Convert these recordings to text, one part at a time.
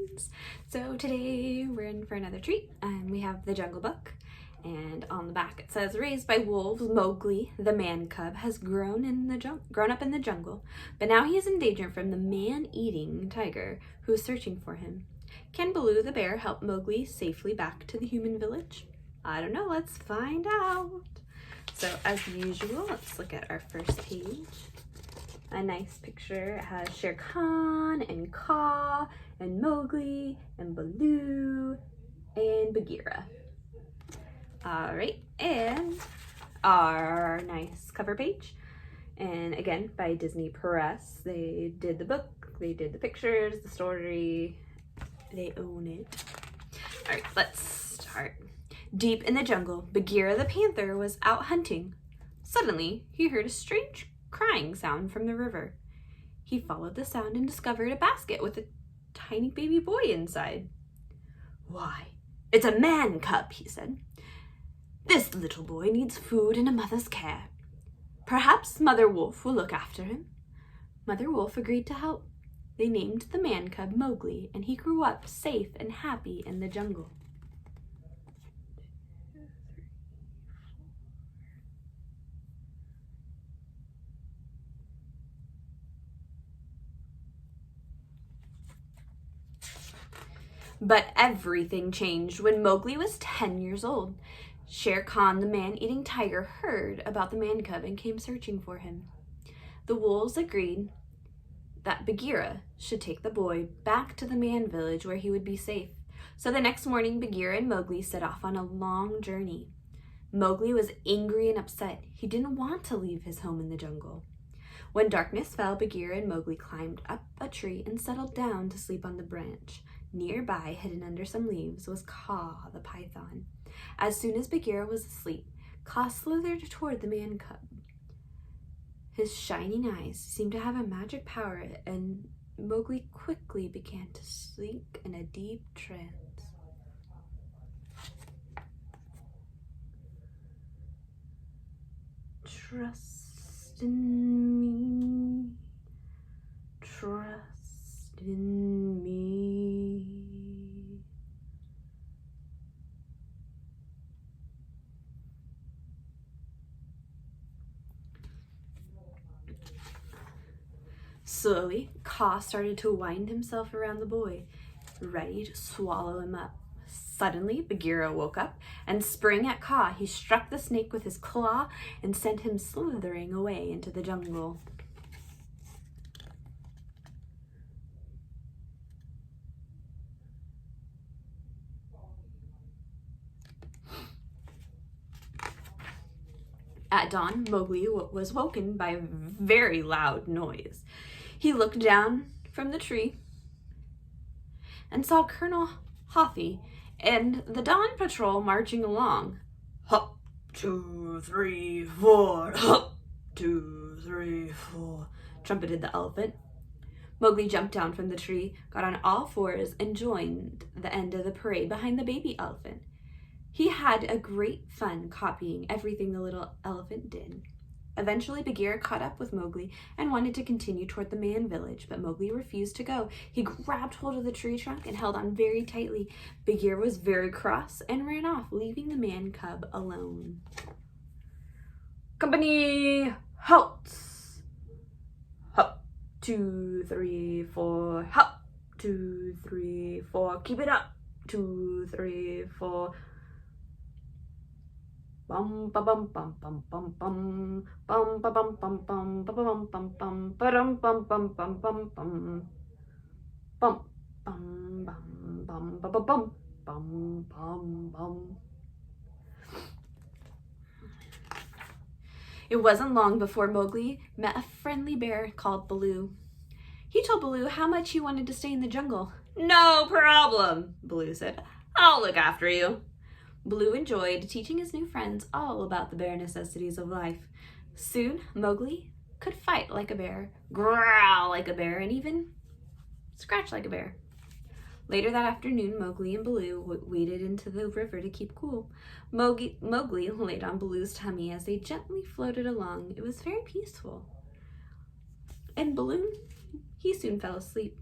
friends! So today we're in for another treat, and we have the Jungle Book, and on the back it says, raised by wolves, Mowgli, the man cub, has grown up in the jungle, but now he is in danger from the man-eating tiger who is searching for him. Can Baloo the bear help Mowgli safely back to the human village? I don't know, let's find out. So as usual, let's look at our first page. A nice picture. It has Shere Khan and Kaa and Mowgli and Baloo and Bagheera. All right, and our nice cover page. And again, by Disney Press. They did the book, they did the pictures, the story. They own it. All right, let's start. Deep in the jungle, Bagheera the panther was out hunting. Suddenly, he heard a strange crying sound from the river. He followed the sound and discovered a basket with a tiny baby boy inside. "Why, it's a man cub," he said. "This little boy needs food and a mother's care. Perhaps Mother Wolf will look after him." Mother Wolf agreed to help. They named the man cub Mowgli, and he grew up safe and happy in the jungle. But everything changed when Mowgli was 10 years old. Shere Khan, the man-eating tiger, heard about the man cub and came searching for him. The wolves agreed that Bagheera should take the boy back to the man village where he would be safe. So the next morning, Bagheera and Mowgli set off on a long journey. Mowgli was angry and upset. He didn't want to leave his home in the jungle. When darkness fell, Bagheera and Mowgli climbed up a tree and settled down to sleep on the branch. Nearby, hidden under some leaves, was Kaa the python. As soon as Bagheera was asleep, Kaa slithered toward the man cub. His shining eyes seemed to have a magic power, and Mowgli quickly began to sink in a deep trance. "Trust in me, trust in me." Slowly, Kaa started to wind himself around the boy, ready to swallow him up. Suddenly, Bagheera woke up and sprang at Kaa. He struck the snake with his claw and sent him slithering away into the jungle. At dawn, Mowgli was woken by a very loud noise. He looked down from the tree and saw Colonel Hoffy and the Dawn Patrol marching along. "Hop, 2, 3, 4, hop, 2, 3, 4, trumpeted the elephant. Mowgli jumped down from the tree, got on all fours, and joined the end of the parade behind the baby elephant. He had a great fun copying everything the little elephant did. Eventually, Bagheera caught up with Mowgli and wanted to continue toward the man village, but Mowgli refused to go. He grabbed hold of the tree trunk and held on very tightly. Bagheera was very cross and ran off, leaving the man cub alone. "Company, halt! Hop, 2, 3, 4, hop, 2, 3, 4, keep it up, 2, 3, 4. Bum ba bum bum bum bum bum bum ba bum bum bum ba bum bum bum ba dum bum bum bum bum bum bum bum bum bum ba bum bum bum bum." It wasn't long before Mowgli met a friendly bear called Baloo. He told Baloo how much he wanted to stay in the jungle. "No problem," Baloo said. "I'll look after you." Baloo enjoyed teaching his new friends all about the bare necessities of life. Soon, Mowgli could fight like a bear, growl like a bear, and even scratch like a bear. Later that afternoon, Mowgli and Baloo waded into the river to keep cool. Mowgli laid on Baloo's tummy as they gently floated along. It was very peaceful. And Baloo, he soon fell asleep.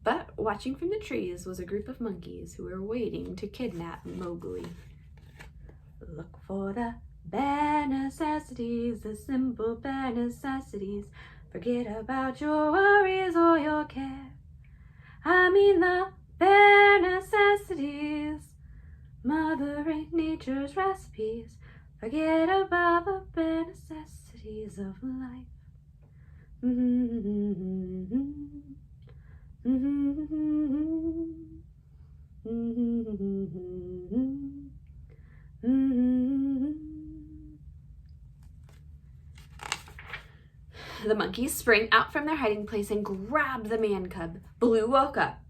But watching from the trees was a group of monkeys who were waiting to kidnap Mowgli. Look for the bare necessities, the simple bare necessities. Forget about your worries or your care. I mean the bare necessities. Mother Nature's recipes. Forget about the bare necessities of life. The monkeys sprang out from their hiding place and grabbed the man cub. Baloo woke up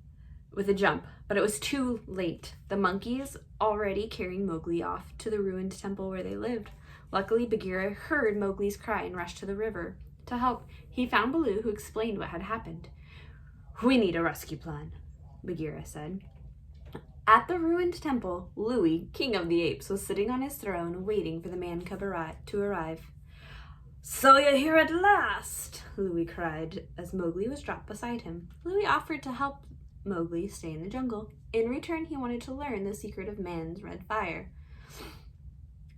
with a jump, but it was too late. The monkeys already carrying Mowgli off to the ruined temple where they lived. Luckily, Bagheera heard Mowgli's cry and rushed to the river to help. He found Baloo, who explained what had happened. "We need a rescue plan," Bagheera said. At the ruined temple, Louie, king of the apes, was sitting on his throne waiting for the man cub to arrive. "So you're here at last!" Louie cried as Mowgli was dropped beside him. Louie offered to help Mowgli stay in the jungle. In return, he wanted to learn the secret of man's red fire.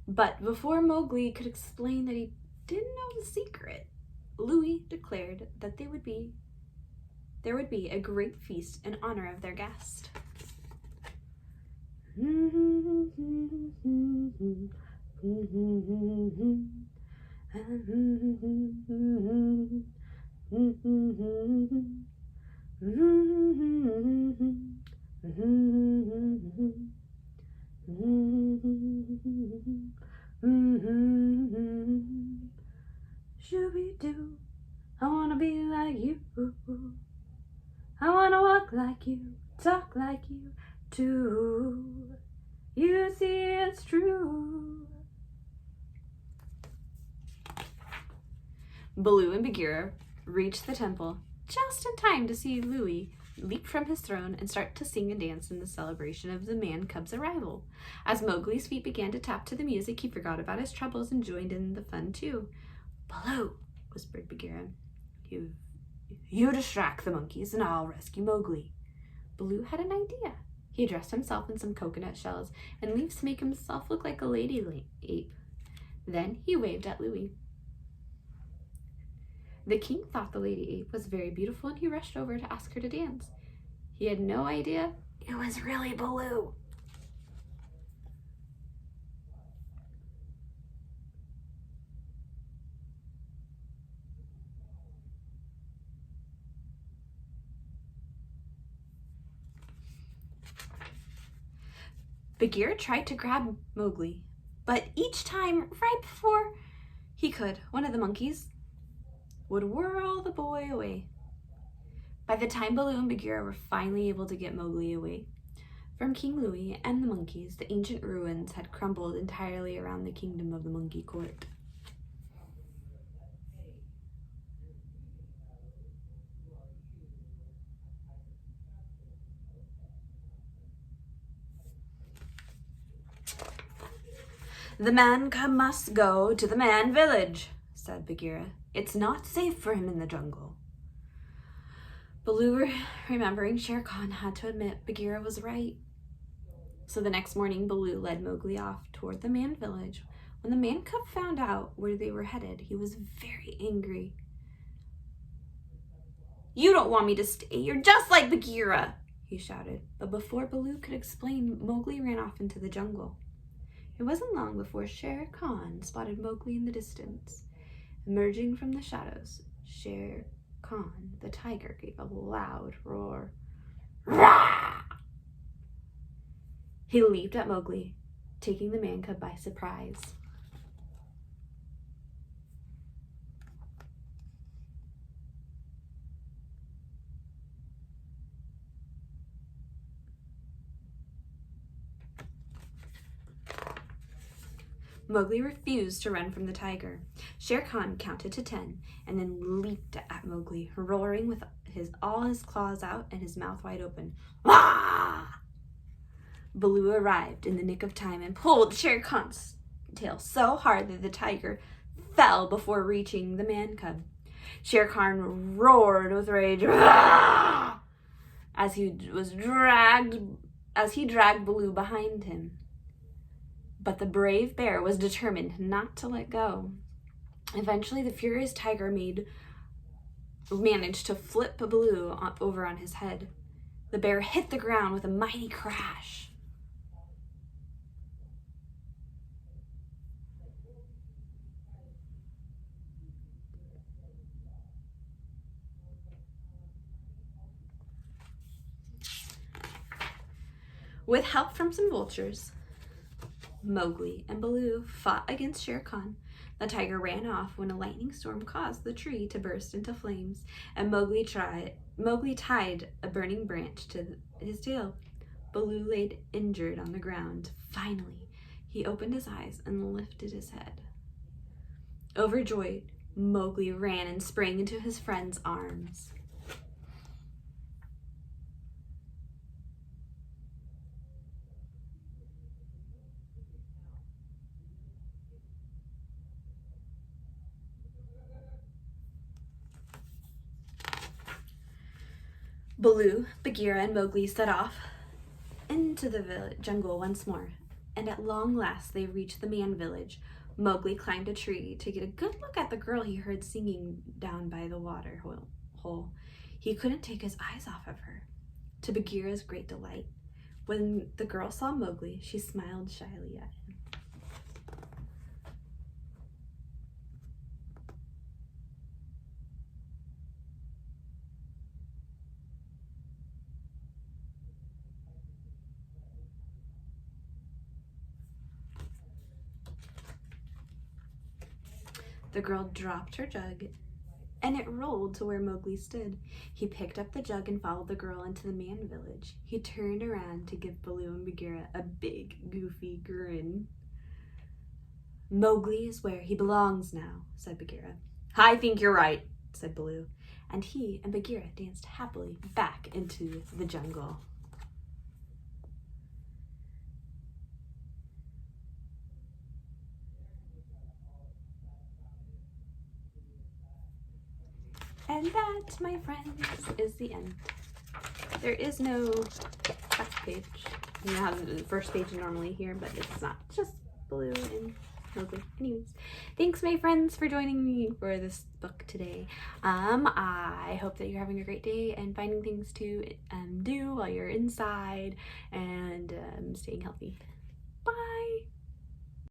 But before Mowgli could explain that he didn't know the secret, Louie declared that there would be a great feast in honor of their guest. Shooby-doo, I wanna be like you. I wanna walk like you, talk like you too. You see it's true. Baloo and Bagheera reached the temple just in time to see Louie leap from his throne and start to sing and dance in the celebration of the man cub's arrival. As Mowgli's feet began to tap to the music, he forgot about his troubles and joined in the fun too. "Baloo," whispered Bagheera, you distract the monkeys and I'll rescue Mowgli." Baloo had an idea. He dressed himself in some coconut shells and leaves to make himself look like a lady ape. Then he waved at Louie. The king thought the lady ape was very beautiful and he rushed over to ask her to dance. He had no idea it was really Baloo. Bagheera tried to grab Mowgli, but each time, right before he could, one of the monkeys would whirl the boy away. By the time Baloo and Bagheera were finally able to get Mowgli away from King Louie and the monkeys, the ancient ruins had crumbled entirely around the kingdom of the monkey court. "The man cub must go to the man village," said Bagheera. "It's not safe for him in the jungle." Baloo, remembering Shere Khan, had to admit Bagheera was right. So the next morning, Baloo led Mowgli off toward the man village. When the man cub found out where they were headed, he was very angry. "You don't want me to stay. You're just like Bagheera," he shouted. But before Baloo could explain, Mowgli ran off into the jungle. It wasn't long before Shere Khan spotted Mowgli in the distance. Emerging from the shadows, Shere Khan, the tiger, gave a loud roar. Rah! He leaped at Mowgli, taking the man cub by surprise. Mowgli refused to run from the tiger. Shere Khan counted to 10 and then leaped at Mowgli, roaring with all his claws out and his mouth wide open. Ah! Baloo arrived in the nick of time and pulled Shere Khan's tail so hard that the tiger fell before reaching the man cub. Shere Khan roared with rage. Ah! as he dragged Baloo behind him. But the brave bear was determined not to let go. Eventually, the furious tiger managed to flip Baloo over on his head. The bear hit the ground with a mighty crash. With help from some vultures, Mowgli and Baloo fought against Shere Khan. The tiger ran off when a lightning storm caused the tree to burst into flames, and Mowgli tied a burning branch to his tail. Baloo lay injured on the ground. Finally, he opened his eyes and lifted his head. Overjoyed, Mowgli ran and sprang into his friend's arms. Baloo, Bagheera, and Mowgli set off into the jungle once more, and at long last they reached the man village. Mowgli climbed a tree to get a good look at the girl he heard singing down by the water hole. He couldn't take his eyes off of her. To Bagheera's great delight, when the girl saw Mowgli, she smiled shyly at him. The girl dropped her jug, and it rolled to where Mowgli stood. He picked up the jug and followed the girl into the man village. He turned around to give Baloo and Bagheera a big, goofy grin. "Mowgli is where he belongs now," said Bagheera. "I think you're right," said Baloo, and he and Bagheera danced happily back into the jungle. And that, my friends, is the end. There is no back page. You know how the first page normally here, but it's not. It's just Baloo and Mowgli. Anyways, thanks, my friends, for joining me for this book today. I hope that you're having a great day and finding things to do while you're inside and staying healthy. Bye!